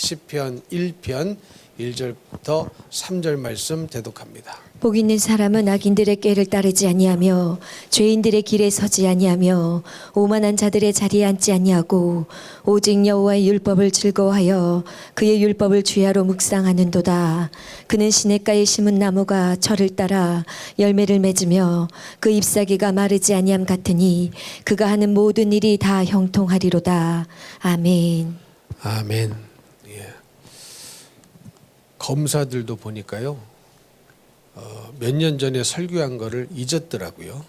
시편 1편 1절부터 3절 말씀 대독합니다. 복 있는 사람은 악인들의 꾀를 따르지 아니하며 죄인들의 길에 서지 아니하며 오만한 자들의 자리에 앉지 아니하고 오직 여호와의 율법을 즐거워하여 그의 율법을 주야로 묵상하는도다. 그는 시냇가에 심은 나무가 철을 따라 열매를 맺으며 그 잎사귀가 마르지 아니함 같으니 그가 하는 모든 일이 다 형통하리로다. 아멘. 아멘. 예. 검사들도 보니까요. 몇 년 전에 설교한 거를 잊었더라고요.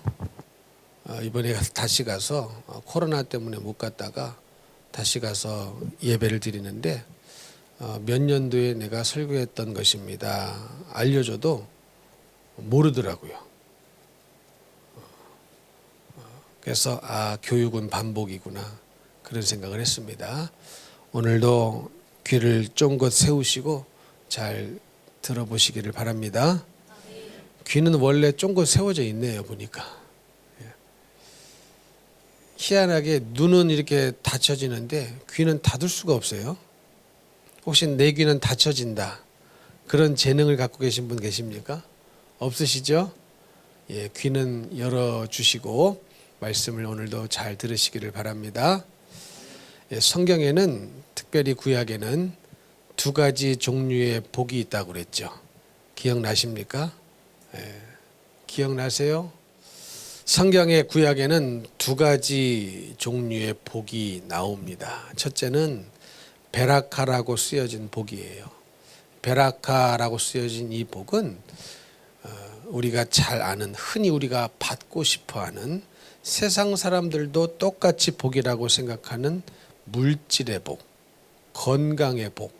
이번에 다시 가서 코로나 때문에 못 갔다가 다시 가서 예배를 드리는데 몇 년도에 내가 설교했던 것입니다. 알려줘도 모르더라고요. 그래서 교육은 반복이구나 그런 생각을 했습니다. 오늘도 귀를 쫑긋 세우시고 잘 들어보시기를 바랍니다. 귀는 원래 쫑긋 세워져 있네요 보니까. 희한하게 눈은 이렇게 닫혀지는데 귀는 닫을 수가 없어요. 혹시 내 귀는 닫혀진다 그런 재능을 갖고 계신 분 계십니까? 없으시죠? 예, 귀는 열어주시고 말씀을 오늘도 잘 들으시기를 바랍니다. 예, 성경에는 특별히 구약에는 두 가지 종류의 복이 있다고 그랬죠. 기억나십니까? 기억나세요? 성경의 구약에는 두 가지 종류의 복이 나옵니다. 첫째는 베라카라고 쓰여진 복이에요. 베라카라고 쓰여진 이 복은 우리가 잘 아는, 흔히 우리가 받고 싶어하는, 세상 사람들도 똑같이 복이라고 생각하는 물질의 복, 건강의 복,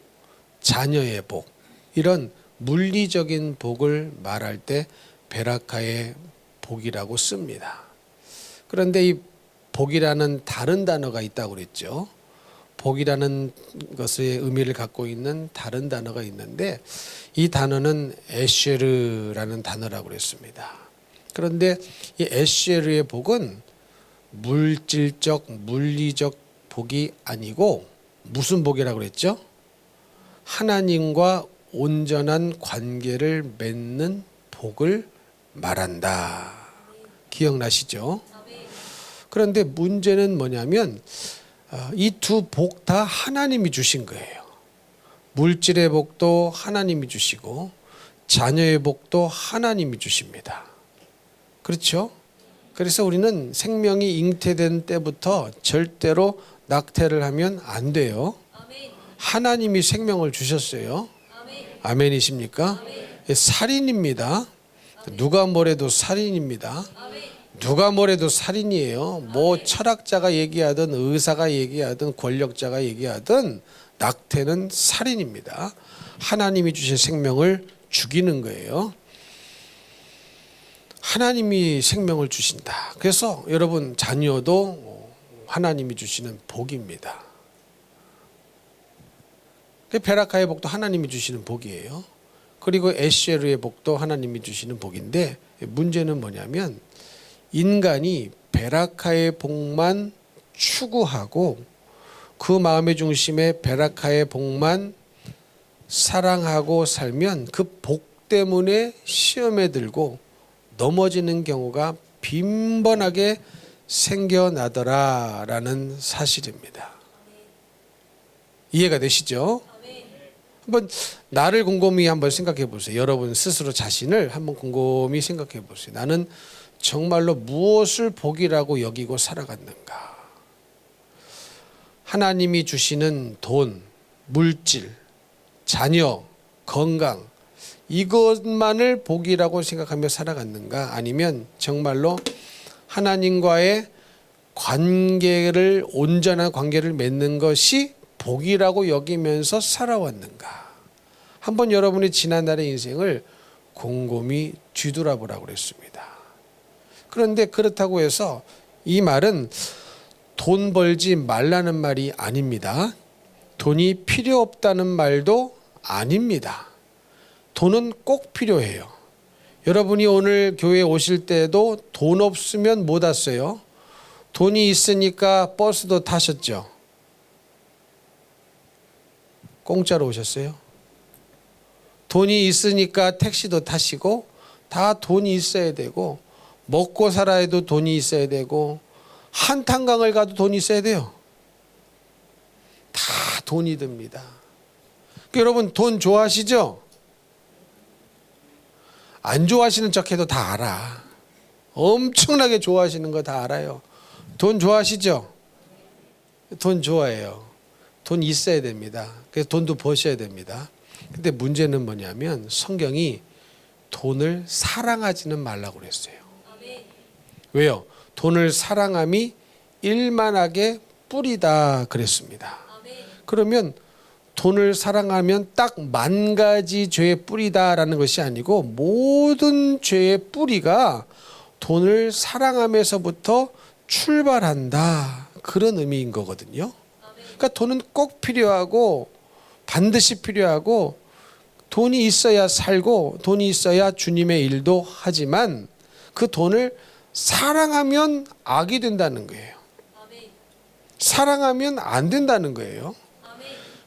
자녀의 복, 이런 물리적인 복을 말할 때 베라카의 복이라고 씁니다. 그런데 이 복이라는 다른 단어가 있다고 그랬죠. 복이라는 것의 의미를 갖고 있는 다른 단어가 있는데 이 단어는 에쉐르라는 단어라고 그랬습니다. 그런데 이 에쉐르의 복은 물질적, 물리적 복이 아니고 무슨 복이라고 그랬죠? 하나님과 온전한 관계를 맺는 복을 말한다. 기억나시죠? 그런데 문제는 뭐냐면 이 두 복 다 하나님이 주신 거예요. 물질의 복도 하나님이 주시고 자녀의 복도 하나님이 주십니다. 그렇죠? 그래서 우리는 생명이 잉태된 때부터 절대로 낙태를 하면 안 돼요. 하나님이 생명을 주셨어요. 아멘이십니까? 살인입니다. 누가 뭐래도 살인입니다. 누가 뭐래도 살인이에요. 뭐 철학자가 얘기하든 의사가 얘기하든 권력자가 얘기하든 낙태는 살인입니다. 하나님이 주신 생명을 죽이는 거예요. 하나님이 생명을 주신다. 그래서 여러분 자녀도 하나님이 주시는 복입니다. 베라카의 복도 하나님이 주시는 복이에요. 그리고 에쉐르의 복도 하나님이 주시는 복인데 문제는 뭐냐면 인간이 베라카의 복만 추구하고 그 마음의 중심에 베라카의 복만 사랑하고 살면 그 복 때문에 시험에 들고 넘어지는 경우가 빈번하게 생겨나더라라는 사실입니다. 이해가 되시죠? 한번 나를 곰곰이 한번 생각해 보세요. 여러분 스스로 자신을 한번 곰곰이 생각해 보세요. 나는 정말로 무엇을 복이라고 여기고 살아갔는가? 하나님이 주시는 돈, 물질, 자녀, 건강 이것만을 복이라고 생각하며 살아갔는가? 아니면 정말로 하나님과의 관계를 온전한 관계를 맺는 것이 복이라고 여기면서 살아왔는가? 한번 여러분이 지난날의 인생을 곰곰이 뒤돌아보라고 그랬습니다. 그런데 그렇다고 해서 이 말은 돈 벌지 말라는 말이 아닙니다. 돈이 필요 없다는 말도 아닙니다. 돈은 꼭 필요해요. 여러분이 오늘 교회에 오실 때도 돈 없으면 못 왔어요. 돈이 있으니까 버스도 타셨죠. 공짜로 오셨어요? 돈이 있으니까 택시도 타시고 다 돈이 있어야 되고 먹고 살아야도 돈이 있어야 되고 한탄강을 가도 돈이 있어야 돼요. 다 돈이 듭니다. 여러분 돈 좋아하시죠? 안 좋아하시는 척해도 다 알아. 엄청나게 좋아하시는 거 다 알아요. 돈 좋아하시죠? 돈 좋아해요. 돈 있어야 됩니다. 그래서 돈도 버셔야 됩니다. 근데 문제는 뭐냐면 성경이 돈을 사랑하지는 말라고 그랬어요. 왜요? 돈을 사랑함이 일만하게 뿌리다 그랬습니다. 그러면 돈을 사랑하면 딱 10,000가지 죄의 뿌리다라는 것이 아니고 모든 죄의 뿌리가 돈을 사랑하면서부터 출발한다. 그런 의미인 거거든요. 그러니까 돈은 꼭 필요하고 반드시 필요하고 돈이 있어야 살고 돈이 있어야 주님의 일도 하지만 그 돈을 사랑하면 악이 된다는 거예요. 사랑하면 안 된다는 거예요.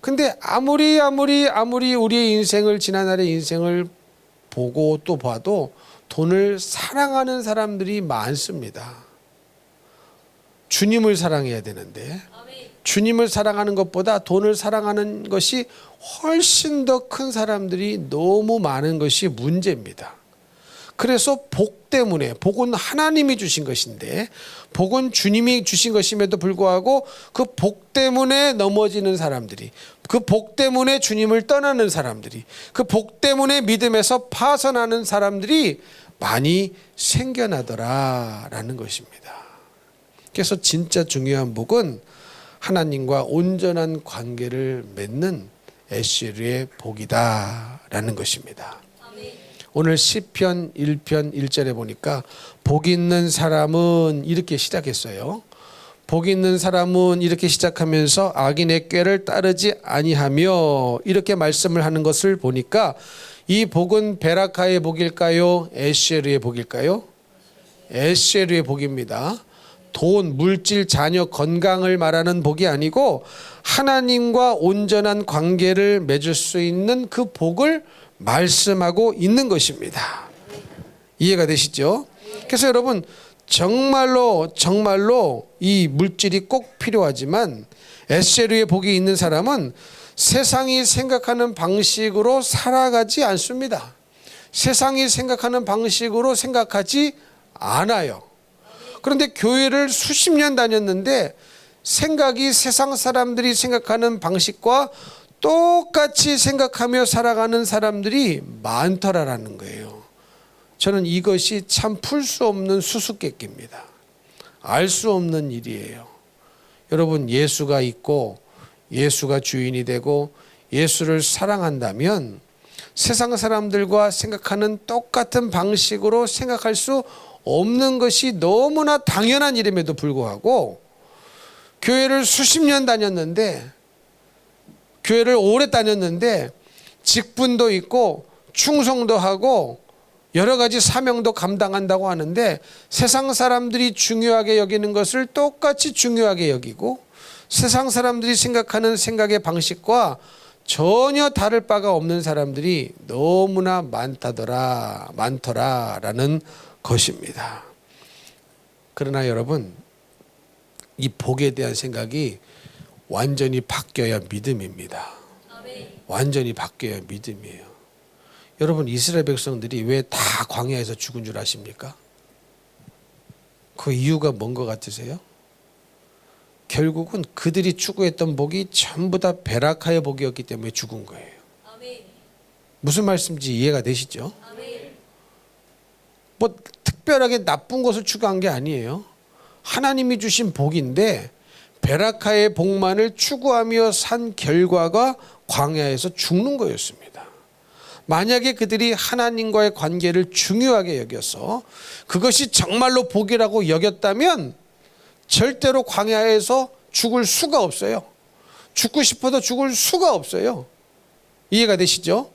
근데 아무리 우리의 인생을 지난날의 인생을 보고 또 봐도 돈을 사랑하는 사람들이 많습니다. 주님을 사랑해야 되는데 주님을 사랑하는 것보다 돈을 사랑하는 것이 훨씬 더 큰 사람들이 너무 많은 것이 문제입니다. 그래서 복 때문에, 복은 하나님이 주신 것인데 복은 주님이 주신 것임에도 불구하고 그 복 때문에 넘어지는 사람들이, 그 복 때문에 주님을 떠나는 사람들이, 그 복 때문에 믿음에서 파선하는 사람들이 많이 생겨나더라라는 것입니다. 그래서 진짜 중요한 복은 하나님과 온전한 관계를 맺는 에스겔의 복이다라는 것입니다. 오늘 시편 1편 1절에 보니까 복 있는 사람은 이렇게 시작했어요. 복 있는 사람은 이렇게 시작하면서 악인의 꾀를 따르지 아니하며 이렇게 말씀을 하는 것을 보니까 이 복은 베라카의 복일까요? 에스겔의 복일까요? 에스겔의 복입니다. 돈, 물질, 자녀, 건강을 말하는 복이 아니고 하나님과 온전한 관계를 맺을 수 있는 그 복을 말씀하고 있는 것입니다. 이해가 되시죠? 그래서 여러분 정말로 이 물질이 꼭 필요하지만 에스겔의 복이 있는 사람은 세상이 생각하는 방식으로 살아가지 않습니다. 세상이 생각하는 방식으로 생각하지 않아요. 그런데 교회를 수십 년 다녔는데 생각이 세상 사람들이 생각하는 방식과 똑같이 생각하며 살아가는 사람들이 많더라라는 거예요. 저는 이것이 참 풀 수 없는 수수께끼입니다. 알 수 없는 일이에요. 여러분 예수가 있고 예수가 주인이 되고 예수를 사랑한다면 세상 사람들과 생각하는 똑같은 방식으로 생각할 수 없는 것이 너무나 당연한 일임에도 불구하고 교회를 수십 년 다녔는데 교회를 오래 다녔는데 직분도 있고 충성도 하고 여러 가지 사명도 감당한다고 하는데 세상 사람들이 중요하게 여기는 것을 똑같이 중요하게 여기고 세상 사람들이 생각하는 생각의 방식과 전혀 다를 바가 없는 사람들이 너무나 많더라라는 것입니다. 그러나 여러분 이 복에 대한 생각이 완전히 바뀌어야 믿음입니다. 완전히 바뀌어야 믿음이에요. 여러분 이스라엘 백성들이 왜 다 광야에서 죽은 줄 아십니까? 그 이유가 뭔 것 같으세요? 결국은 그들이 추구했던 복이 전부 다 베라카의 복이었기 때문에 죽은 거예요. 무슨 말씀인지 이해가 되시죠? 뭐 특별하게 나쁜 것을 추구한 게 아니에요. 하나님이 주신 복인데 베라카의 복만을 추구하며 산 결과가 광야에서 죽는 거였습니다. 만약에 그들이 하나님과의 관계를 중요하게 여겨서 그것이 정말로 복이라고 여겼다면 절대로 광야에서 죽을 수가 없어요. 죽고 싶어도 죽을 수가 없어요. 이해가 되시죠?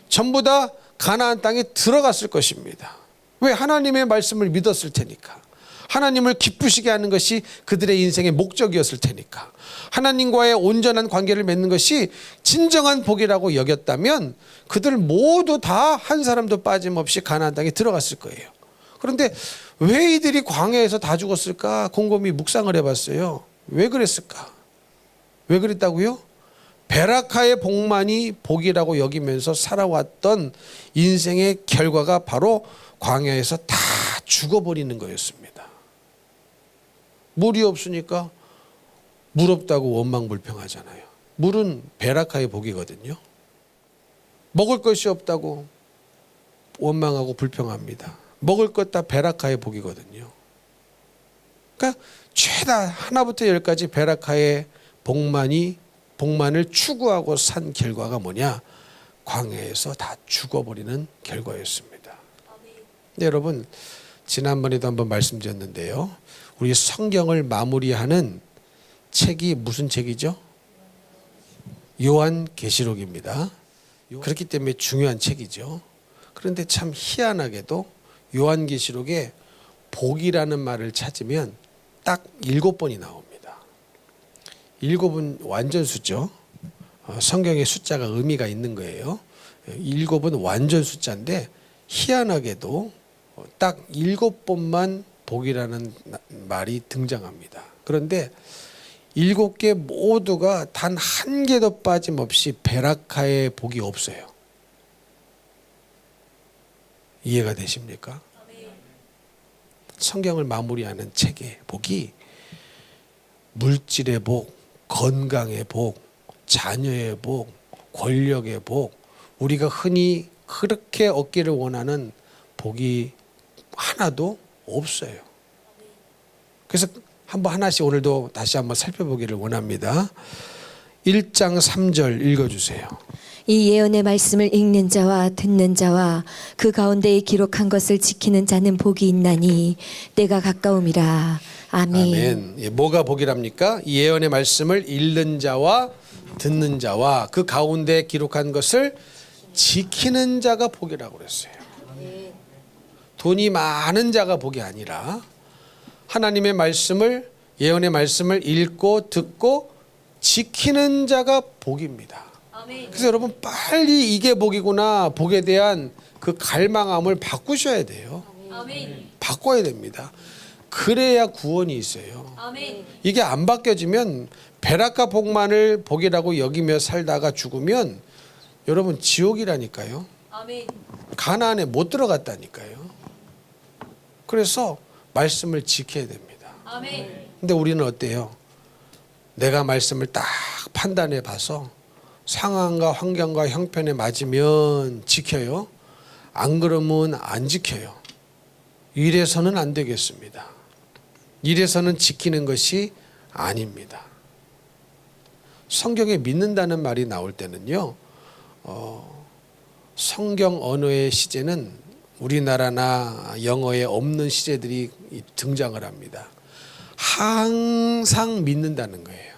전부 다 가나안 땅에 들어갔을 것입니다. 왜? 하나님의 말씀을 믿었을 테니까. 하나님을 기쁘시게 하는 것이 그들의 인생의 목적이었을 테니까. 하나님과의 온전한 관계를 맺는 것이 진정한 복이라고 여겼다면 그들 모두 다 한 사람도 빠짐없이 가나안 땅에 들어갔을 거예요. 그런데 왜 이들이 광야에서 다 죽었을까? 곰곰이 묵상을 해봤어요. 왜 그랬을까? 왜 그랬다고요? 베라카의 복만이 복이라고 여기면서 살아왔던 인생의 결과가 바로 광야에서 다 죽어버리는 거였습니다. 물이 없으니까 물 없다고 원망불평하잖아요. 물은 베라카의 복이거든요. 먹을 것이 없다고 원망하고 불평합니다. 먹을 것 다 베라카의 복이거든요. 그러니까 죄다 하나부터 열까지 베라카의 복만을 추구하고 산 결과가 뭐냐? 광야에서 다 죽어버리는 결과였습니다. 네, 여러분, 지난번에도 한번 말씀드렸는데요. 우리 성경을 마무리하는 책이 무슨 책이죠? 요한계시록입니다. 그렇기 때문에 중요한 책이죠. 그런데 참 희한하게도 요한계시록에 복이라는 말을 찾으면 딱 7번이 나옵니다. 7은 완전수죠. 성경의 숫자가 의미가 있는 거예요. 7은 완전 숫자인데 희한하게도 딱 7번만 복이라는 말이 등장합니다. 그런데 7개 모두가 단 한 개도 빠짐없이 베라카의 복이 없어요. 이해가 되십니까? 성경을 마무리하는 책의 복이 물질의 복, 건강의 복, 자녀의 복, 권력의 복, 우리가 흔히 그렇게 얻기를 원하는 복이 하나도 없어요. 그래서 한번 하나씩 오늘도 다시 한번 살펴보기를 원합니다. 1장 3절 읽어주세요. 이 예언의 말씀을 읽는 자와 듣는 자와 그 가운데에 기록한 것을 지키는 자는 복이 있나니 때가 가까움이라. 아멘. 아멘. 예, 뭐가 복이랍니까? 이 예언의 말씀을 읽는 자와 듣는 자와 그 가운데 기록한 것을 지키는 자가 복이라고 그랬어요. 돈이 많은 자가 복이 아니라 하나님의 말씀을, 예언의 말씀을 읽고 듣고 지키는 자가 복입니다. 그래서 여러분 빨리 이게 복이구나, 복에 대한 그 갈망함을 바꾸셔야 돼요. 바꿔야 됩니다. 그래야 구원이 있어요. 이게 안 바뀌어지면 베라카 복만을 복이라고 여기며 살다가 죽으면 여러분 지옥이라니까요. 가나안에 못 들어갔다니까요. 그래서 말씀을 지켜야 됩니다. 근데 우리는 어때요? 내가 말씀을 딱 판단해 봐서 상황과 환경과 형편에 맞으면 지켜요. 안 그러면 안 지켜요. 이래서는 안 되겠습니다. 이래서는 지키는 것이 아닙니다. 성경에 믿는다는 말이 나올 때는요, 성경 언어의 시제는 우리나라나 영어에 없는 시제들이 등장을 합니다. 항상 믿는다는 거예요.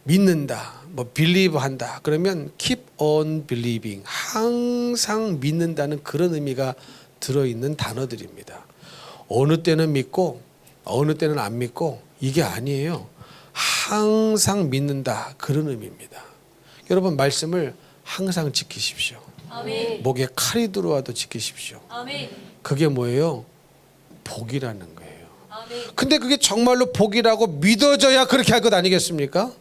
믿는다, 뭐 believe 한다. 그러면 keep on believing, 항상 믿는다는 그런 의미가 들어있는 단어들입니다. 어느 때는 믿고 어느 때는 안 믿고 이게 아니에요. 항상 믿는다, 그런 의미입니다. 여러분 말씀을 항상 지키십시오. 아멘. 목에 칼이 들어와도 지키십시오. 아멘. 그게 뭐예요? 복이라는 거예요. 아멘. 근데 그게 정말로 복이라고 믿어져야 그렇게 할 것 아니겠습니까?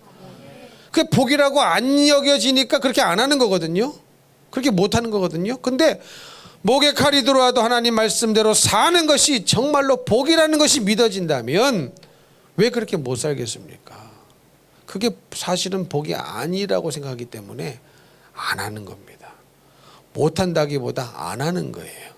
그게 복이라고 안 여겨지니까 그렇게 안 하는 거거든요. 그렇게 못 하는 거거든요. 근데 목에 칼이 들어와도 하나님 말씀대로 사는 것이 정말로 복이라는 것이 믿어진다면 왜 그렇게 못 살겠습니까? 그게 사실은 복이 아니라고 생각하기 때문에 안 하는 겁니다. 못한다기보다 안 하는 거예요.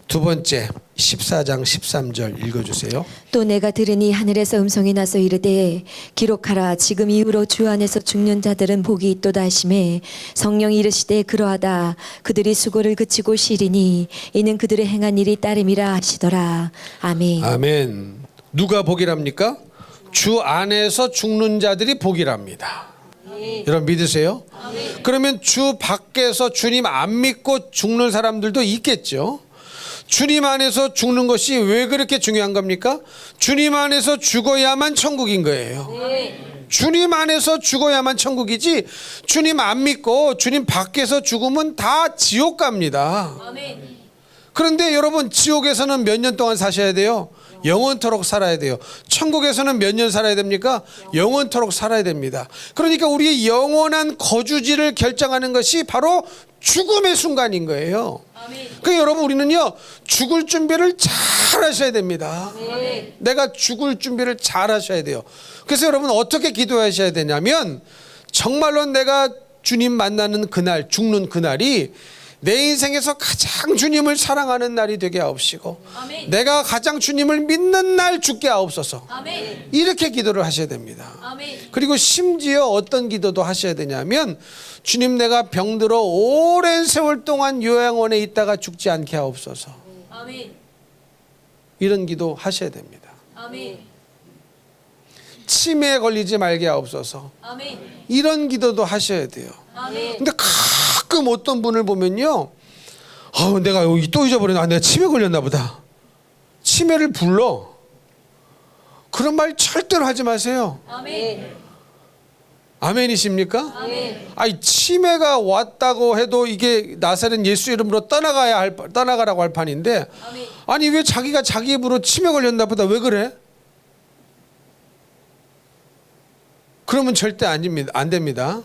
두 번째 14장 13절 읽어주세요. 또 내가 들으니 하늘에서 음성이 나서 이르되 기록하라, 지금 이후로 주 안에서 죽는 자들은 복이 있도다 하시매 성령이 이르시되 그러하다, 그들이 수고를 그치고 쉬리니 이는 그들의 행한 일이 따름이라 하시더라. 아멘. 아멘. 누가 복이랍니까? 주 안에서 죽는 자들이 복이랍니다. 여러분 믿으세요? 그러면 주 밖에서 주님 안 믿고 죽는 사람들도 있겠죠. 주님 안에서 죽는 것이 왜 그렇게 중요한 겁니까? 주님 안에서 죽어야만 천국인 거예요. 주님 안에서 죽어야만 천국이지, 주님 안 믿고 주님 밖에서 죽으면 다 지옥 갑니다. 그런데 여러분, 지옥에서는 몇 년 동안 사셔야 돼요? 영원토록 살아야 돼요. 천국에서는 몇 년 살아야 됩니까? 영원토록 살아야 됩니다. 그러니까 우리의 영원한 거주지를 결정하는 것이 바로 죽음의 순간인 거예요. 그러니까 여러분, 우리는요, 죽을 준비를 잘 하셔야 됩니다. 내가 죽을 준비를 잘 하셔야 돼요. 그래서 여러분, 어떻게 기도하셔야 되냐면, 정말로 내가 주님 만나는 그날, 죽는 그날이 내 인생에서 가장 주님을 사랑하는 날이 되게 하옵시고, 내가 가장 주님을 믿는 날 죽게 하옵소서. 이렇게 기도를 하셔야 됩니다. 그리고 심지어 어떤 기도도 하셔야 되냐면, 주님, 내가 병들어 오랜 세월 동안 요양원에 있다가 죽지 않게 하옵소서. 이런 기도 하셔야 됩니다. 치매에 걸리지 말게 하옵소서. 이런 기도도 하셔야 돼요. 근데 가끔 어떤 분을 보면요, 내가 여기 또 잊어버렸나, 내가 치매 걸렸나 보다. 치매를 불러. 그런 말 절대로 하지 마세요. 아멘이십니까? 아니, 치매가 왔다고 해도 이게 나사렛 예수 이름으로 떠나가라고 할 판인데, 아니, 왜 자기가 자기 입으로 치매 걸렸나 보다, 왜 그래? 그러면 절대 안 됩니다.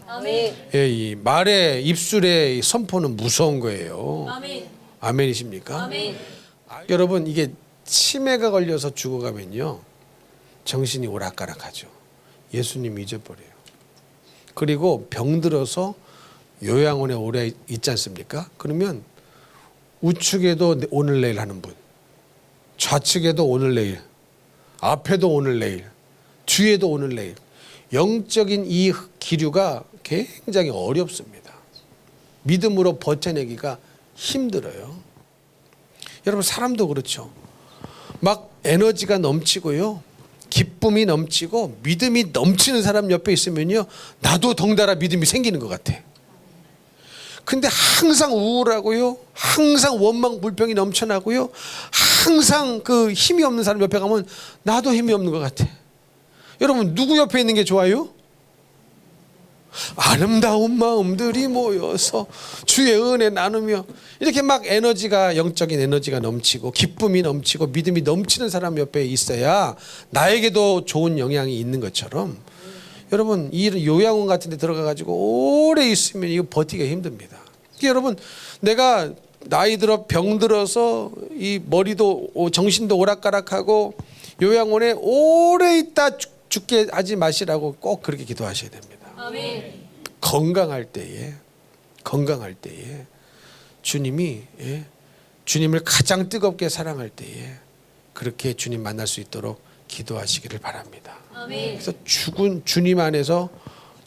예, 이 말의 입술의 선포는 무서운 거예요. 아멘이십니까? 여러분, 이게 치매가 걸려서 죽어가면요, 정신이 오락가락하죠. 예수님 잊어버려요. 그리고 병들어서 요양원에 오래 있지 않습니까? 그러면 우측에도 오늘 내일 하는 분, 좌측에도 오늘 내일, 앞에도 오늘 내일, 뒤에도 오늘 내일, 영적인 이 기류가 굉장히 어렵습니다. 믿음으로 버텨내기가 힘들어요. 여러분, 사람도 그렇죠. 막 에너지가 넘치고요, 기쁨이 넘치고 믿음이 넘치는 사람 옆에 있으면요, 나도 덩달아 믿음이 생기는 것 같아. 근데 항상 우울하고요, 항상 원망 불평이 넘쳐나고요, 항상 그 힘이 없는 사람 옆에 가면 나도 힘이 없는 것 같아. 여러분, 누구 옆에 있는 게 좋아요? 아름다운 마음들이 모여서 주의 은혜 나누며, 이렇게 막 에너지가, 영적인 에너지가 넘치고 기쁨이 넘치고 믿음이 넘치는 사람 옆에 있어야 나에게도 좋은 영향이 있는 것처럼, 여러분, 이 요양원 같은 데 들어가 가지고 오래 있으면 이거 버티기가 힘듭니다. 그러니까 여러분, 내가 나이 들어 병들어서 이 머리도 정신도 오락가락하고 요양원에 오래 있다 죽게 하지 마시라고 꼭 그렇게 기도하셔야 됩니다. 건강할 때에 주님이, 주님을 가장 뜨겁게 사랑할 때에 그렇게 주님 만날 수 있도록 기도하시기를 바랍니다. 그래서 주님 안에서,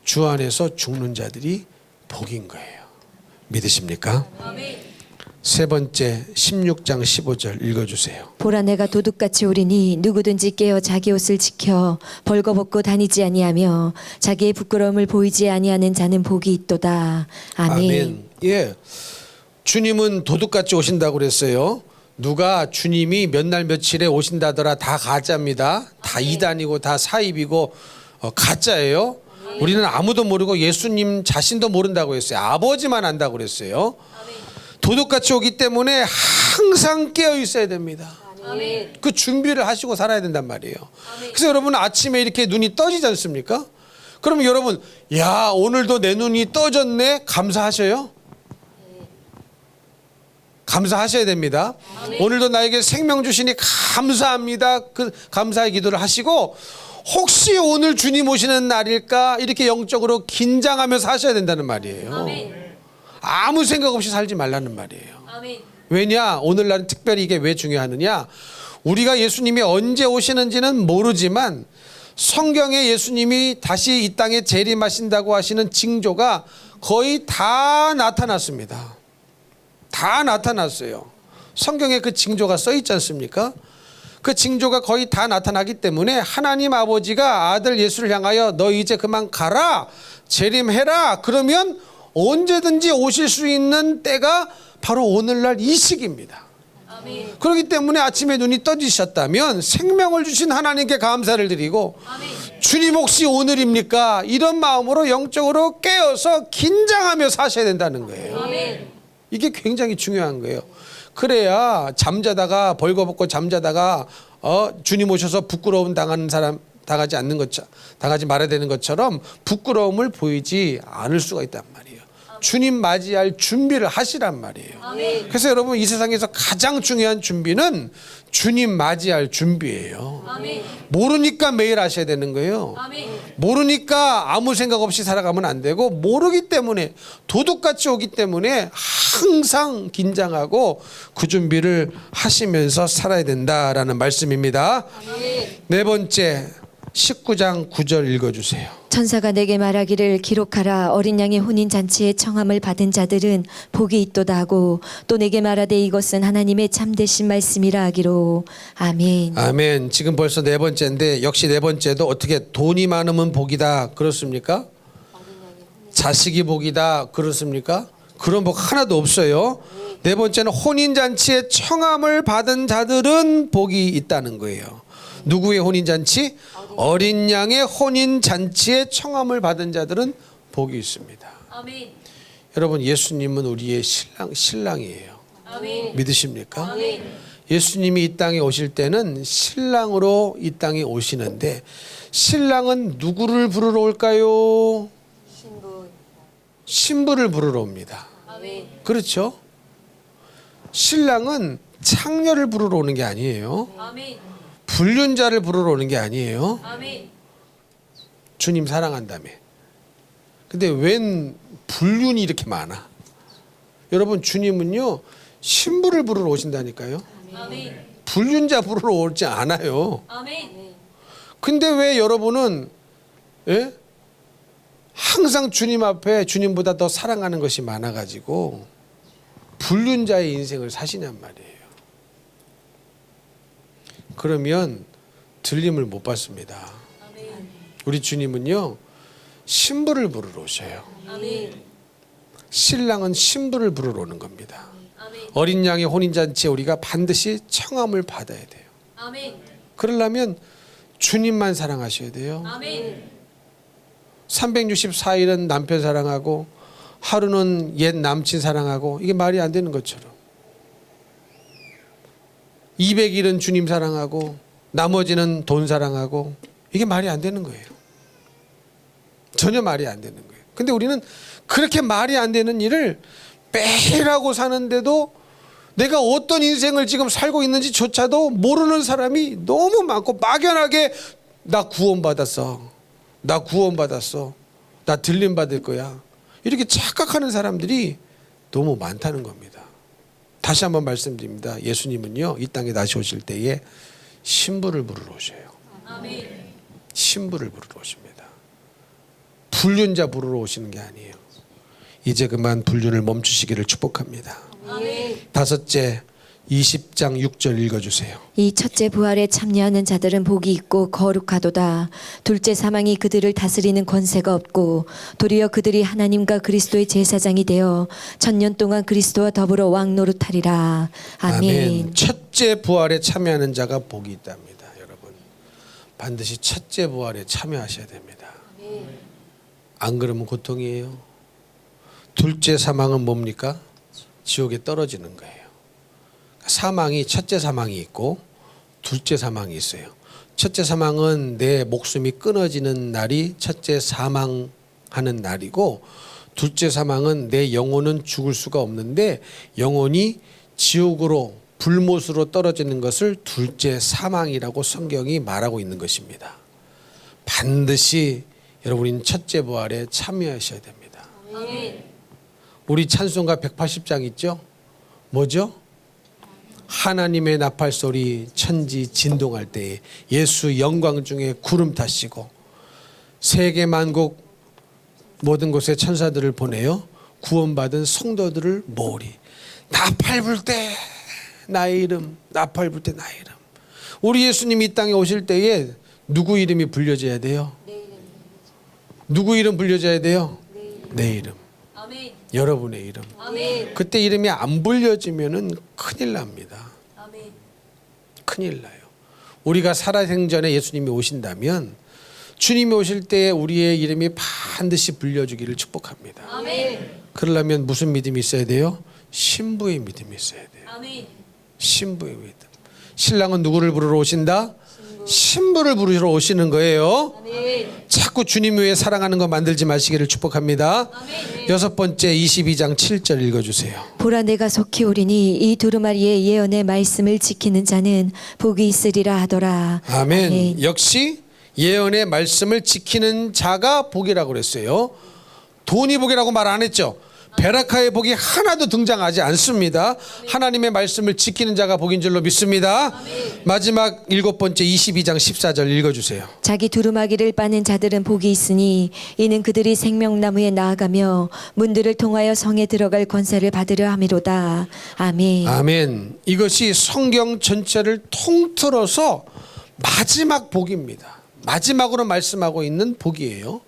주 안에서 죽는 자들이 복인 거예요. 믿으십니까? 세 번째, 16장 15절 읽어주세요. 보라, 내가 도둑같이 오리니 누구든지 깨어 자기 옷을 지켜 벌거벗고 다니지 아니하며 자기의 부끄러움을 보이지 아니하는 자는 복이 있도다. 아멘. 예, 주님은 도둑같이 오신다고 그랬어요. 누가 주님이 몇 날 며칠에 오신다더라, 다 가짜입니다. 다 이단이고 다 사입이고 가짜예요. 우리는 아무도 모르고 예수님 자신도 모른다고 했어요. 아버지만 안다고 그랬어요. 도둑같이 오기 때문에 항상 깨어 있어야 됩니다. 그 준비를 하시고 살아야 된단 말이에요. 그래서 여러분, 아침에 이렇게 눈이 떠지지 않습니까? 그러면 여러분, 야, 오늘도 내 눈이 떠졌네, 감사하셔요? 감사하셔야 됩니다. 오늘도 나에게 생명 주시니 감사합니다. 그 감사의 기도를 하시고, 혹시 오늘 주님 오시는 날일까, 이렇게 영적으로 긴장하면서 하셔야 된다는 말이에요. 아무 생각 없이 살지 말라는 말이에요. 왜냐? 오늘날은 특별히 이게 왜 중요하느냐? 우리가 예수님이 언제 오시는지는 모르지만 성경에 예수님이 다시 이 땅에 재림하신다고 하시는 징조가 거의 다 나타났습니다. 다 나타났어요. 성경에 그 징조가 써 있지 않습니까? 그 징조가 거의 다 나타나기 때문에 하나님 아버지가 아들 예수를 향하여 너 이제 그만 가라, 재림해라, 그러면 언제든지 오실 수 있는 때가 바로 오늘날 이 시기입니다. 그렇기 때문에 아침에 눈이 떠지셨다면 생명을 주신 하나님께 감사를 드리고 주님 혹시 오늘입니까? 이런 마음으로 영적으로 깨어서 긴장하며 사셔야 된다는 거예요. 이게 굉장히 중요한 거예요. 그래야 잠자다가 벌거벗고 잠자다가 주님 오셔서 부끄러움 당하는 사람 당하지 않는 것처럼 당하지 말아야 되는 것처럼 부끄러움을 보이지 않을 수가 있단 말이에요. 주님 맞이할 준비를 하시란 말이에요. 그래서 여러분 이 세상에서 가장 중요한 준비는 주님 맞이할 준비예요. 모르니까 매일 하셔야 되는 거예요. 모르니까 아무 생각 없이 살아가면 안 되고 모르기 때문에 도둑같이 오기 때문에 항상 긴장하고 그 준비를 하시면서 살아야 된다라는 말씀입니다. 네 번째 19장 9절 읽어주세요. 천사가 내게 말하기를 기록하라 어린 양의 혼인 잔치에 청함을 받은 자들은 복이 있도다 하고 또 내게 말하되 이것은 하나님의 참되신 말씀이라 하기로. 아멘. 아멘. 지금 벌써 네 번째인데 역시 네 번째도 어떻게 돈이 많으면 복이다 그렇습니까? 자식이 복이다 그렇습니까? 그런 복 하나도 없어요. 네 번째는 혼인잔치에 청함을 받은 자들은 복이 있다는 거예요. 누구의 혼인잔치? 어린 양의 혼인잔치에 청함을 받은 자들은 복이 있습니다. 아멘. 여러분 예수님은 우리의 신랑이에요. 아멘. 믿으십니까? 아멘. 예수님이 이 땅에 오실 때는 신랑으로 이 땅에 오시는데 신랑은 누구를 부르러 올까요? 신부. 신부를 부르러 옵니다. 아멘. 그렇죠? 신랑은 창녀를 부르러 오는 게 아니에요. 아멘. 불륜자를 부르러 오는 게 아니에요. 아멘. 주님 사랑한다며. 근데 웬 불륜이 이렇게 많아? 여러분 주님은요 신부를 부르러 오신다니까요. 아멘. 불륜자 부르러 오지 않아요. 아멘. 근데 왜 여러분은 항상 주님 앞에 주님보다 더 사랑하는 것이 많아가지고 불륜자의 인생을 사시냔 말이에요. 그러면 들림을 못 받습니다. 아멘. 우리 주님은요 신부를 부르러 오셔요. 아멘. 신랑은 신부를 부르러 오는 겁니다. 아멘. 어린 양의 혼인잔치에 우리가 반드시 청함을 받아야 돼요. 아멘. 그러려면 주님만 사랑하셔야 돼요. 아멘. 364일은 남편 사랑하고 하루는 옛 남친 사랑하고 이게 말이 안 되는 것처럼 200일은 주님 사랑하고 나머지는 돈 사랑하고 이게 말이 안 되는 거예요. 전혀 말이 안 되는 거예요. 근데 우리는 그렇게 말이 안 되는 일을 매일 하고 사는데도 내가 어떤 인생을 지금 살고 있는지조차도 모르는 사람이 너무 많고 막연하게 나 구원받았어. 나 구원받았어. 나 들림받을 거야. 이렇게 착각하는 사람들이 너무 많다는 겁니다. 다시 한번 말씀드립니다. 예수님은요 이 땅에 다시 오실 때에 신부를 부르러 오셔요. 아멘. 신부를 부르러 오십니다. 불륜자 부르러 오시는 게 아니에요. 이제 그만 불륜을 멈추시기를 축복합니다. 아멘. 다섯째 20장 6절 읽어주세요. 이 첫째 부활에 참여하는 자들은 복이 있고 거룩하도다. 둘째 사망이 그들을 다스리는 권세가 없고 도리어 그들이 하나님과 그리스도의 제사장이 되어 1000년 동안 그리스도와 더불어 왕노릇하리라. 아멘. 첫째 부활에 참여하는 자가 복이 있답니다. 여러분 반드시 첫째 부활에 참여하셔야 됩니다. 안 그러면 고통이에요. 둘째 사망은 뭡니까? 지옥에 떨어지는 거예요. 사망이 첫째 사망이 있고 둘째 사망이 있어요. 첫째 사망은 내 목숨이 끊어지는 날이 첫째 사망하는 날이고 둘째 사망은 내 영혼은 죽을 수가 없는데 영혼이 지옥으로 불못으로 떨어지는 것을 둘째 사망이라고 성경이 말하고 있는 것입니다. 반드시 여러분이 첫째 부활에 참여하셔야 됩니다. 아멘. 우리 찬송가 180장 있죠? 뭐죠? 하나님의 나팔 소리 천지 진동할 때에 예수 영광 중에 구름 타시고 세계 만국 모든 곳에 천사들을 보내요. 구원받은 성도들을 모으리. 나팔 불 때 나의 이름, 나팔 불 때 나의 이름. 우리 예수님이 이 땅에 오실 때에 누구 이름이 불려져야 돼요? 누구 이름 불려져야 돼요? 내 이름. 아멘. 여러분의 이름. 아멘. 그때 이름이 안 불려지면은 큰일 납니다. 큰일 나요. 우리가 살아생전에 예수님이 오신다면 주님이 오실 때 우리의 이름이 반드시 불려주기를 축복합니다. 아멘. 그러려면 무슨 믿음이 있어야 돼요? 신부의 믿음이 있어야 돼요. 아멘. 신부의 믿음. 신랑은 누구를 부르러 오신다? 신부를 부르러 오시는 거예요. 아멘. 자꾸 주님 외에 사랑하는 거 만들지 마시기를 축복합니다. 아멘. 여섯 번째 22장 7절 읽어주세요. 보라 내가 속히 오리니 이 두루마리의 예언의 말씀을 지키는 자는 복이 있으리라 하더라. 아멘. 역시 예언의 말씀을 지키는 자가 복이라고 그랬어요. 돈이 복이라고 말 안 했죠. 베라카의 복이 하나도 등장하지 않습니다. 하나님의 말씀을 지키는 자가 복인 줄로 믿습니다. 마지막 일곱 번째 22장 14절 읽어주세요. 자기 두루마기를 빠는 자들은 복이 있으니 이는 그들이 생명나무에 나아가며 문들을 통하여 성에 들어갈 권세를 받으려 함이로다. 아멘. 아멘. 이것이 성경 전체를 통틀어서 마지막 복입니다. 마지막으로 말씀하고 있는 복이에요.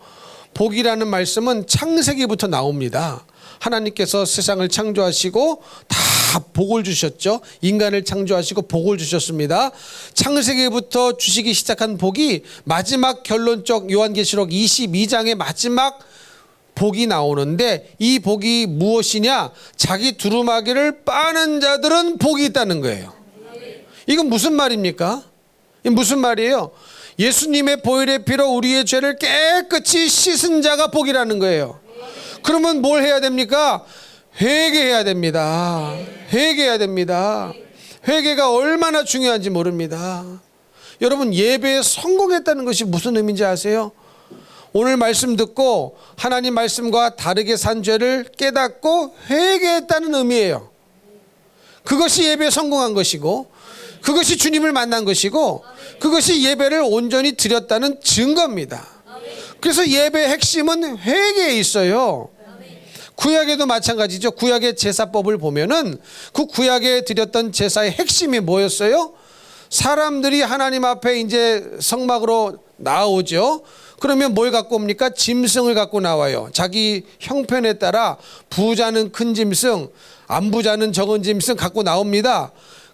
복이라는 말씀은 창세기부터 나옵니다. 하나님께서 세상을 창조하시고 다 복을 주셨죠. 인간을 창조하시고 복을 주셨습니다. 창세기부터 주시기 시작한 복이 마지막 결론적 요한계시록 22장의 마지막 복이 나오는데 이 복이 무엇이냐? 자기 두루마기를 빠는 자들은 복이 있다는 거예요. 이건 무슨 말입니까? 이게 무슨 말이에요? 예수님의 보혈의 피로 우리의 죄를 깨끗이 씻은 자가 복이라는 거예요. 그러면 뭘 해야 됩니까? 회개해야 됩니다. 회개해야 됩니다. 회개가 얼마나 중요한지 모릅니다. 여러분 예배에 성공했다는 것이 무슨 의미인지 아세요? 오늘 말씀 듣고 하나님 말씀과 다르게 산 죄를 깨닫고 회개했다는 의미예요. 그것이 예배에 성공한 것이고 그것이 주님을 만난 것이고 그것이 예배를 온전히 드렸다는 증거입니다. 그래서 예배의 핵심은 회개에 있어요. 구약에도 마찬가지죠. 구약의 제사법을 보면은 그 구약에 드렸던 제사의 핵심이 뭐였어요? 사람들이 하나님 앞에 이제 성막으로 나오죠. 그러면 뭘 갖고 옵니까? 짐승을 갖고 나와요. 자기 형편에 따라 부자는 큰 짐승, 안 부자는 적은 짐승 갖고 나옵니다.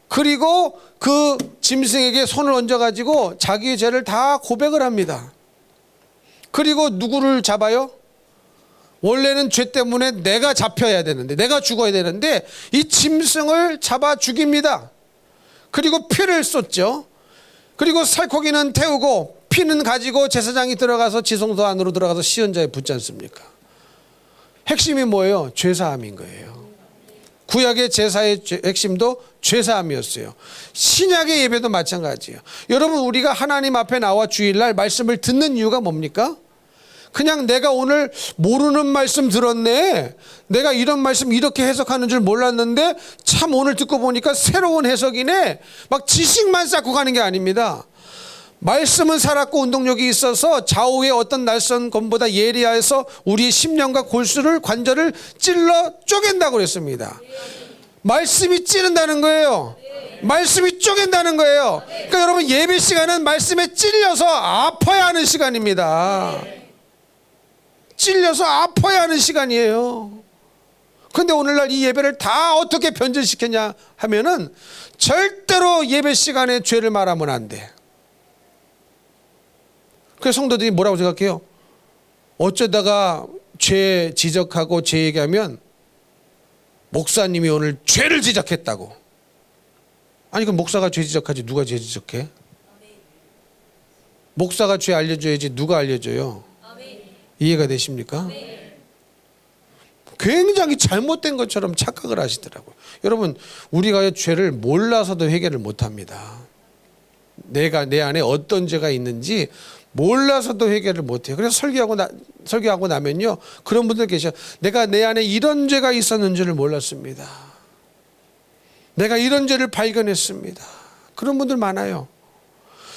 그리고 그 짐승에게 손을 얹어가지고 자기의 죄를 다 고백을 합니다. 그리고 누구를 잡아요? 원래는 죄 때문에 내가 잡혀야 되는데, 내가 죽어야 되는데 이 짐승을 잡아 죽입니다. 그리고 피를 쏟죠. 그리고 살코기는 태우고 피는 가지고 제사장이 들어가서 지성소 안으로 들어가서 시언자에 붓지 않습니까? 핵심이 뭐예요? 죄사함인 거예요. 구약의 제사의 핵심도 죄사함이었어요. 신약의 예배도 마찬가지예요. 여러분 우리가 하나님 앞에 나와 주일날 말씀을 듣는 이유가 뭡니까? 그냥 내가 오늘 모르는 말씀 들었네. 내가 이런 말씀 이렇게 해석하는 줄 몰랐는데 참 오늘 듣고 보니까 새로운 해석이네. 막 지식만 쌓고 가는 게 아닙니다. 말씀은 살았고 운동력이 있어서 좌우의 어떤 낯선 검보다 예리하여서 우리의 심령과 골수를 관절을 찔러 쪼갠다고 그랬습니다. 말씀이 찌른다는 거예요. 말씀이 쪼갠다는 거예요. 그러니까 여러분 예배 시간은 말씀에 찔려서 아파야 하는 시간입니다. 찔려서 아파야 하는 시간이에요. 그런데 오늘날 이 예배를 다 어떻게 변질시켰냐 하면은 절대로 예배 시간에 죄를 말하면 안 돼. 그래서 성도들이 뭐라고 생각해요? 어쩌다가 죄 지적하고 죄 얘기하면 목사님이 오늘 죄를 지적했다고. 아니 그럼 목사가 죄 지적하지 누가 죄 지적해? 목사가 죄 알려줘야지 누가 알려줘요? 이해가 되십니까? 굉장히 잘못된 것처럼 착각을 하시더라고요. 여러분 우리가 죄를 몰라서도 회개를 못합니다. 내가 내 안에 어떤 죄가 있는지 몰라서도 회개를 못해요. 그래서 설교하고 나면요 그런 분들 계셔. 내가 내 안에 이런 죄가 있었는 줄을 몰랐습니다. 내가 이런 죄를 발견했습니다. 그런 분들 많아요.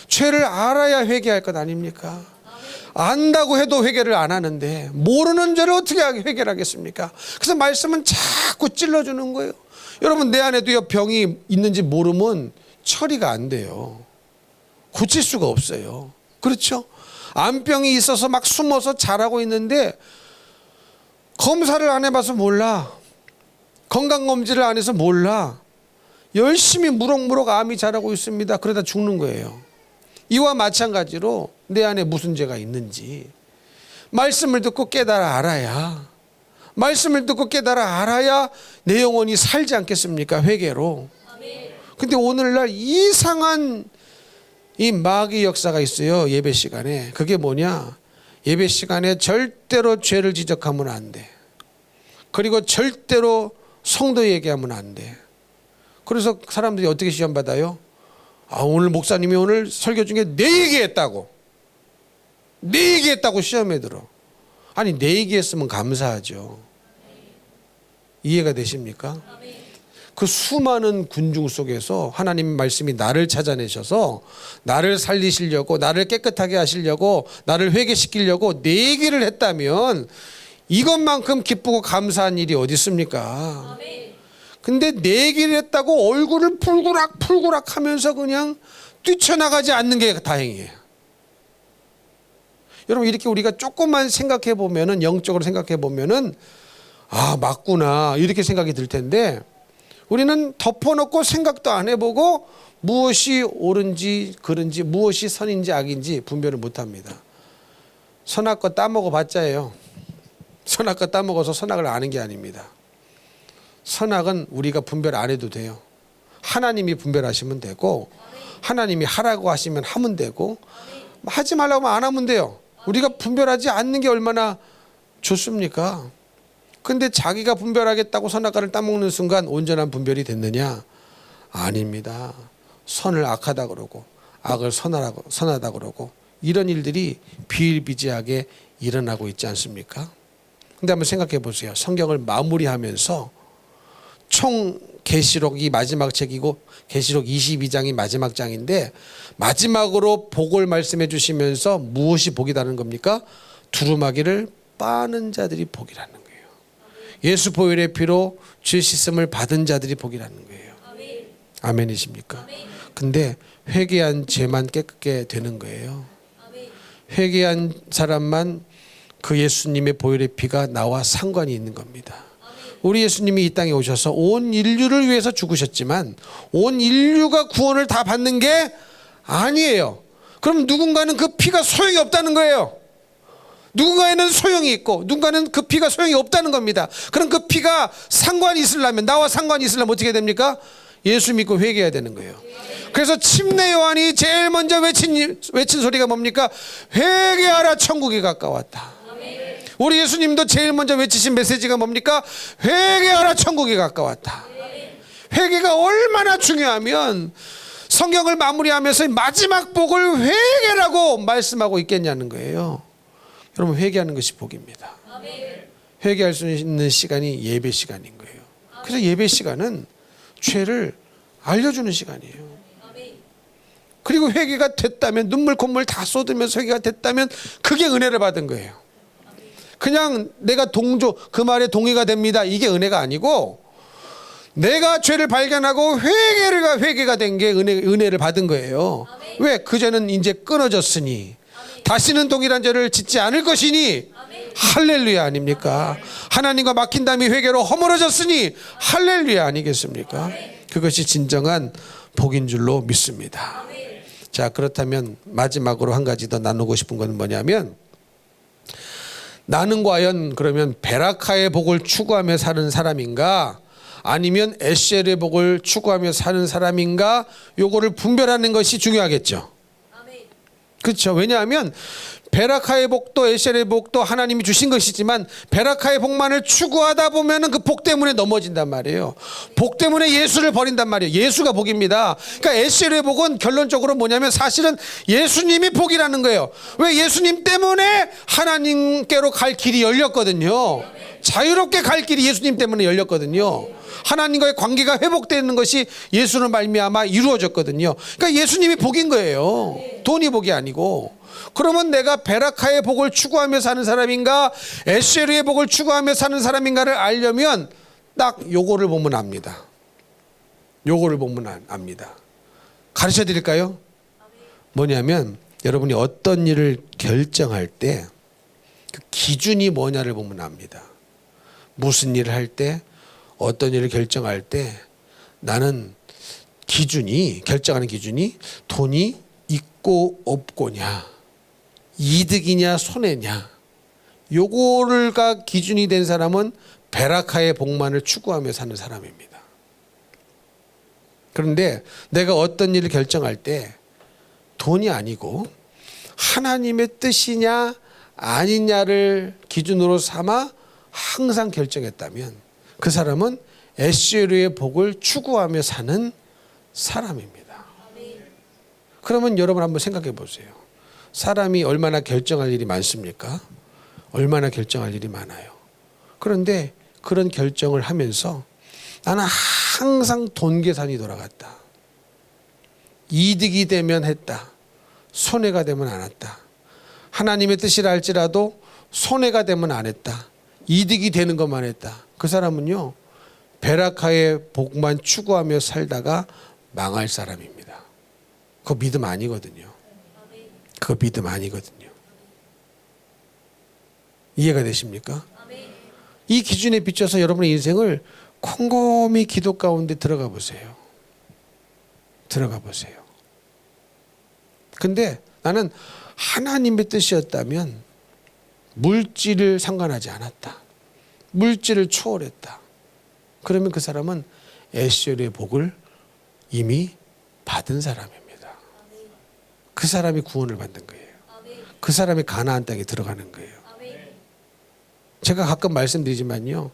죄를 알아야 회개할 것 아닙니까? 안다고 해도 회개를 안 하는데 모르는 죄를 어떻게 회개를 하겠습니까? 그래서 말씀은 자꾸 찔러주는 거예요. 여러분 내 안에도요 병이 있는지 모르면 처리가 안 돼요. 고칠 수가 없어요. 그렇죠? 암병이 있어서 막 숨어서 자라고 있는데 검사를 안 해봐서 몰라. 건강검진을 안 해서 몰라. 열심히 무럭무럭 암이 자라고 있습니다. 그러다 죽는 거예요. 이와 마찬가지로 내 안에 무슨 죄가 있는지 말씀을 듣고 깨달아 알아야, 말씀을 듣고 깨달아 알아야 내 영혼이 살지 않겠습니까? 회개로. 근데 오늘날 이상한 이 마귀 역사가 있어요. 예배 시간에. 그게 뭐냐? 예배 시간에 절대로 죄를 지적하면 안 돼. 그리고 절대로 성도 얘기하면 안 돼. 그래서 사람들이 어떻게 시험 받아요? 아, 오늘 목사님이 오늘 설교 중에 내 얘기했다고, 내 얘기했다고 시험에 들어. 아니, 내 얘기했으면 감사하죠. 이해가 되십니까? 그 수많은 군중 속에서 하나님 말씀이 나를 찾아내셔서 나를 살리시려고, 나를 깨끗하게 하시려고, 나를 회개시키려고 내 얘기를 했다면 이것만큼 기쁘고 감사한 일이 어디 있습니까? 근데 내 얘기를 했다고 얼굴을 풀구락 하면서 그냥 뛰쳐나가지 않는 게 다행이에요. 여러분, 이렇게 우리가 조금만 생각해 보면은, 영적으로 생각해 보면은, 아, 맞구나, 이렇게 생각이 들 텐데, 우리는 덮어놓고 생각도 안 해보고 무엇이 옳은지 그른지, 무엇이 선인지 악인지 분별을 못합니다. 선악과 따먹어 봤자예요. 선악과 따먹어서 선악을 아는 게 아닙니다. 선악은 우리가 분별 안 해도 돼요. 하나님이 분별하시면 되고, 하나님이 하라고 하시면 하면 되고, 하지 말라고 하면 안 하면 돼요. 우리가 분별하지 않는 게 얼마나 좋습니까? 근데 자기가 분별하겠다고 선악과를 따먹는 순간 온전한 분별이 됐느냐? 아닙니다. 선을 악하다 그러고 악을 선하다 그러고 이런 일들이 비일비재하게 일어나고 있지 않습니까? 근데 한번 생각해 보세요. 성경을 마무리하면서 총 계시록이 마지막 책이고 계시록 22장이 마지막 장인데, 마지막으로 복을 말씀해 주시면서 무엇이 복이라는 겁니까? 두루마기를 빠는 자들이 복이라는 거예요. 예수 보혈의 피로 죄 씻음을 받은 자들이 복이라는 거예요. 아멘이십니까? 근데 회개한 죄만 깨끗게 되는 거예요. 회개한 사람만 그 예수님의 보혈의 피가 나와 상관이 있는 겁니다. 우리 예수님이 이 땅에 오셔서 온 인류를 위해서 죽으셨지만 온 인류가 구원을 다 받는 게 아니에요. 그럼 누군가는 그 피가 소용이 없다는 거예요. 누군가에는 소용이 있고 누군가는 그 피가 소용이 없다는 겁니다. 그럼 그 피가 상관이 있으려면, 나와 상관이 있으려면 어떻게 됩니까? 예수 믿고 회개해야 되는 거예요. 그래서 침례 요한이 제일 먼저 외친 소리가 뭡니까? 회개하라, 천국이 가까웠다. 우리 예수님도 제일 먼저 외치신 메시지가 뭡니까? 회개하라, 천국이 가까웠다. 회개가 얼마나 중요하면 성경을 마무리하면서 마지막 복을 회개라고 말씀하고 있겠냐는 거예요. 여러분, 회개하는 것이 복입니다. 회개할 수 있는 시간이 예배 시간인 거예요. 그래서 예배 시간은 죄를 알려주는 시간이에요. 그리고 회개가 됐다면, 눈물 콧물 다 쏟으면서 회개가 됐다면 그게 은혜를 받은 거예요. 그냥 내가 그 말에 동의가 됩니다, 이게 은혜가 아니고, 내가 죄를 발견하고 회개가 된 게 은혜를 받은 거예요. 왜? 그 죄는 이제 끊어졌으니 다시는 동일한 죄를 짓지 않을 것이니. 할렐루야 아닙니까? 하나님과 막힌 담이 회개로 허물어졌으니 할렐루야 아니겠습니까? 그것이 진정한 복인 줄로 믿습니다. 자, 그렇다면 마지막으로 한 가지 더 나누고 싶은 건 뭐냐면, 나는 과연 그러면 베라카의 복을 추구하며 사는 사람인가, 아니면 에셀의 복을 추구하며 사는 사람인가, 요거를 분별하는 것이 중요하겠죠. 그렇죠. 왜냐하면 베라카의 복도 에셀의 복도 하나님이 주신 것이지만 베라카의 복만을 추구하다 보면은 그 복 때문에 넘어진단 말이에요. 복 때문에 예수를 버린단 말이에요. 예수가 복입니다. 그러니까 에셀의 복은 결론적으로 뭐냐면 사실은 예수님이 복이라는 거예요. 왜? 예수님 때문에 하나님께로 갈 길이 열렸거든요. 자유롭게 갈 길이 예수님 때문에 열렸거든요. 하나님과의 관계가 회복되는 것이 예수로 말미암아 이루어졌거든요. 그러니까 예수님이 복인 거예요. 돈이 복이 아니고. 그러면 내가 베라카의 복을 추구하며 사는 사람인가, 에셀의 복을 추구하며 사는 사람인가를 알려면 딱 요거를 보면 압니다. 요거를 보면 압니다. 가르쳐 드릴까요? 뭐냐면, 여러분이 어떤 일을 결정할 때 그 기준이 뭐냐를 보면 압니다. 무슨 일을 할 때, 어떤 일을 결정할 때 나는 결정하는 기준이 돈이 있고 없고냐, 이득이냐 손해냐, 요거를가 기준이 된 사람은 베라카의 복만을 추구하며 사는 사람입니다. 그런데 내가 어떤 일을 결정할 때 돈이 아니고 하나님의 뜻이냐 아니냐를 기준으로 삼아 항상 결정했다면 그 사람은 에스겔의 복을 추구하며 사는 사람입니다. 그러면 여러분 한번 생각해 보세요. 사람이 얼마나 결정할 일이 많습니까? 얼마나 결정할 일이 많아요. 그런데 그런 결정을 하면서 나는 항상 돈 계산이 돌아갔다. 이득이 되면 했다. 손해가 되면 안 했다. 하나님의 뜻이라 할지라도 손해가 되면 안 했다. 이득이 되는 것만 했다. 그 사람은요, 베라카의 복만 추구하며 살다가 망할 사람입니다. 그거 믿음 아니거든요. 그거 믿음 아니거든요. 이해가 되십니까? 이 기준에 비춰서 여러분의 인생을 곰곰이 기도 가운데 들어가 보세요. 들어가 보세요. 근데 나는 하나님의 뜻이었다면 물질을 상관하지 않았다. 물질을 초월했다. 그러면 그 사람은 에스겔의 복을 이미 받은 사람입니다. 그 사람이 구원을 받는 거예요. 그 사람이 가나안 땅에 들어가는 거예요. 제가 가끔 말씀드리지만요,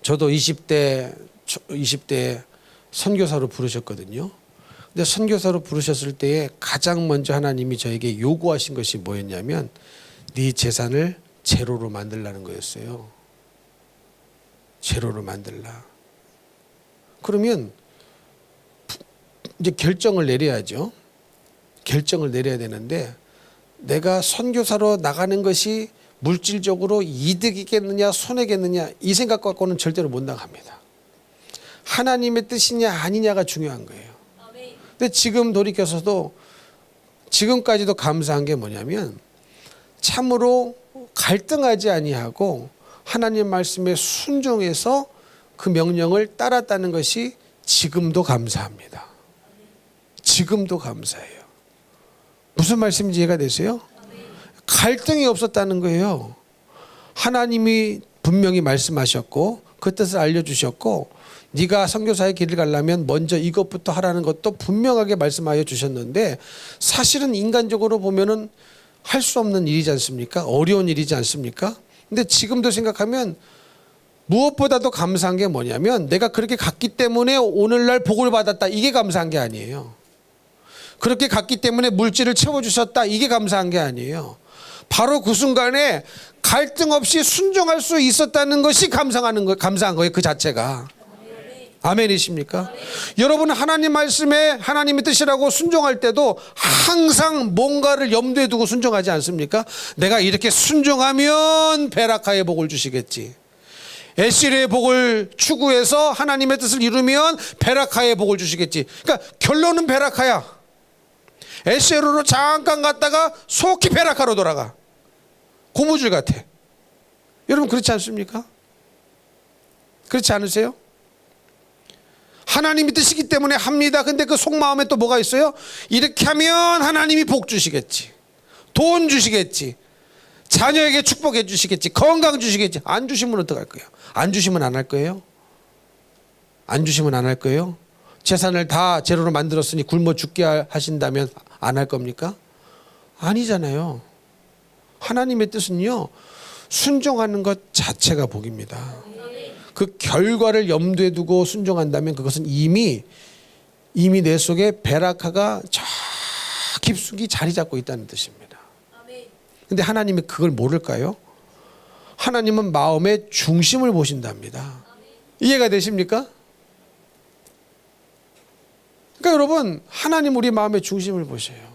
저도 20대 선교사로 부르셨거든요. 근데 선교사로 부르셨을 때에 가장 먼저 하나님이 저에게 요구하신 것이 뭐였냐면 네 재산을 제로로 만들라는 거였어요. 제로로 만들라. 그러면 이제 결정을 내려야죠. 결정을 내려야 되는데 내가 선교사로 나가는 것이 물질적으로 이득이겠느냐 손해겠느냐 이 생각 갖고는 절대로 못 나갑니다. 하나님의 뜻이냐 아니냐가 중요한 거예요. 근데 지금 돌이켜서도 지금까지도 감사한 게 뭐냐면 참으로 갈등하지 아니하고 하나님 말씀에 순종해서 그 명령을 따랐다는 것이 지금도 감사합니다. 지금도 감사해요. 무슨 말씀인지 이해가 되세요? 갈등이 없었다는 거예요. 하나님이 분명히 말씀하셨고 그 뜻을 알려주셨고 네가 선교사의 길을 가려면 먼저 이것부터 하라는 것도 분명하게 말씀하여 주셨는데 사실은 인간적으로 보면은 할 수 없는 일이지 않습니까? 어려운 일이지 않습니까? 근데 지금도 생각하면 무엇보다도 감사한 게 뭐냐면 내가 그렇게 갔기 때문에 오늘날 복을 받았다. 이게 감사한 게 아니에요. 그렇게 갔기 때문에 물질을 채워주셨다. 이게 감사한 게 아니에요. 바로 그 순간에 갈등 없이 순종할 수 있었다는 것이 감사한 거예요. 그 자체가. 아멘이십니까? 여러분 하나님 말씀에 하나님의 뜻이라고 순종할 때도 항상 뭔가를 염두에 두고 순종하지 않습니까? 내가 이렇게 순종하면 베라카의 복을 주시겠지. 에스겔의 복을 추구해서 하나님의 뜻을 이루면 베라카의 복을 주시겠지. 그러니까 결론은 베라카야. 에스겔로 잠깐 갔다가 속히 베라카로 돌아가. 고무줄 같아. 여러분 그렇지 않습니까? 그렇지 않으세요? 하나님이 뜻이기 때문에 합니다. 근데 그 속마음에 또 뭐가 있어요? 이렇게 하면 하나님이 복 주시겠지. 돈 주시겠지. 자녀에게 축복해 주시겠지. 건강 주시겠지. 안 주시면 어떡할 거예요? 안 주시면 안 할 거예요? 안 주시면 안 할 거예요? 재산을 다 제로로 만들었으니 굶어 죽게 하신다면 안 할 겁니까? 아니잖아요. 하나님의 뜻은요, 순종하는 것 자체가 복입니다. 그 결과를 염두에 두고 순종한다면 그것은 이미 내 속에 베라카가 저 깊숙이 자리 잡고 있다는 뜻입니다. 근데 하나님이 그걸 모를까요? 하나님은 마음의 중심을 보신답니다. 이해가 되십니까? 그러니까 여러분 하나님 우리 마음의 중심을 보셔요.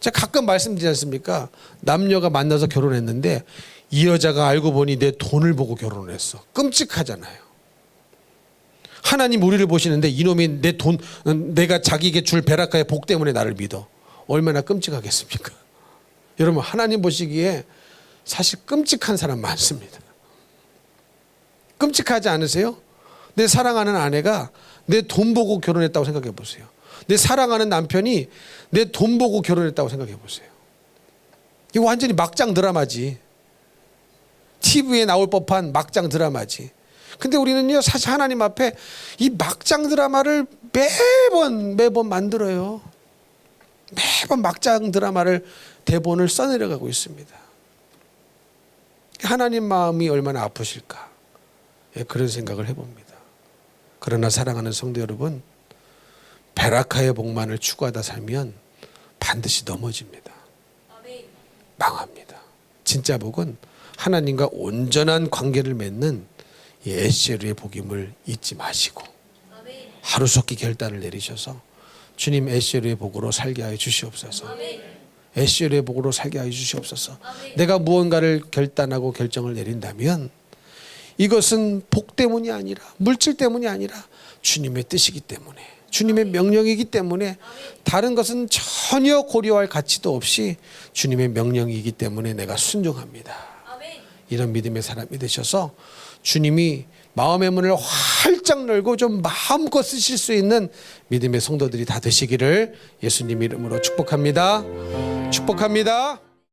제가 가끔 말씀드리지 않습니까? 남녀가 만나서 결혼했는데 이 여자가 알고 보니 내 돈을 보고 결혼을 했어. 끔찍하잖아요. 하나님 우리를 보시는데 이놈이 내 돈, 내가 자기에게 줄 베라카의 복 때문에 나를 믿어. 얼마나 끔찍하겠습니까? 여러분 하나님 보시기에 사실 끔찍한 사람 많습니다. 끔찍하지 않으세요? 내 사랑하는 아내가 내 돈 보고 결혼했다고 생각해 보세요. 내 사랑하는 남편이 내 돈 보고 결혼했다고 생각해 보세요. 이거 완전히 막장 드라마지. TV에 나올 법한 막장 드라마지. 근데 우리는요, 사실 하나님 앞에 이 막장 드라마를 매번 만들어요. 매번 막장 드라마를 대본을 써내려가고 있습니다. 하나님 마음이 얼마나 아프실까? 예, 그런 생각을 해봅니다. 그러나 사랑하는 성도 여러분, 베라카의 복만을 추구하다 살면 반드시 넘어집니다. 아멘. 망합니다. 진짜 복은 하나님과 온전한 관계를 맺는 이 에시에르의 복임을 잊지 마시고 아멘. 하루속히 결단을 내리셔서 주님 에시에르의 복으로 살게 하여 주시옵소서. 아멘. 에시에르의 복으로 살게 하여 주시옵소서. 아멘. 내가 무언가를 결단하고 결정을 내린다면 이것은 복 때문이 아니라 물질 때문이 아니라 주님의 뜻이기 때문에, 주님의 명령이기 때문에, 다른 것은 전혀 고려할 가치도 없이 주님의 명령이기 때문에 내가 순종합니다. 아멘. 이런 믿음의 사람이 되셔서 주님이 마음의 문을 활짝 열고 좀 마음껏 쓰실 수 있는 믿음의 성도들이 다 되시기를 예수님 이름으로 축복합니다. 축복합니다.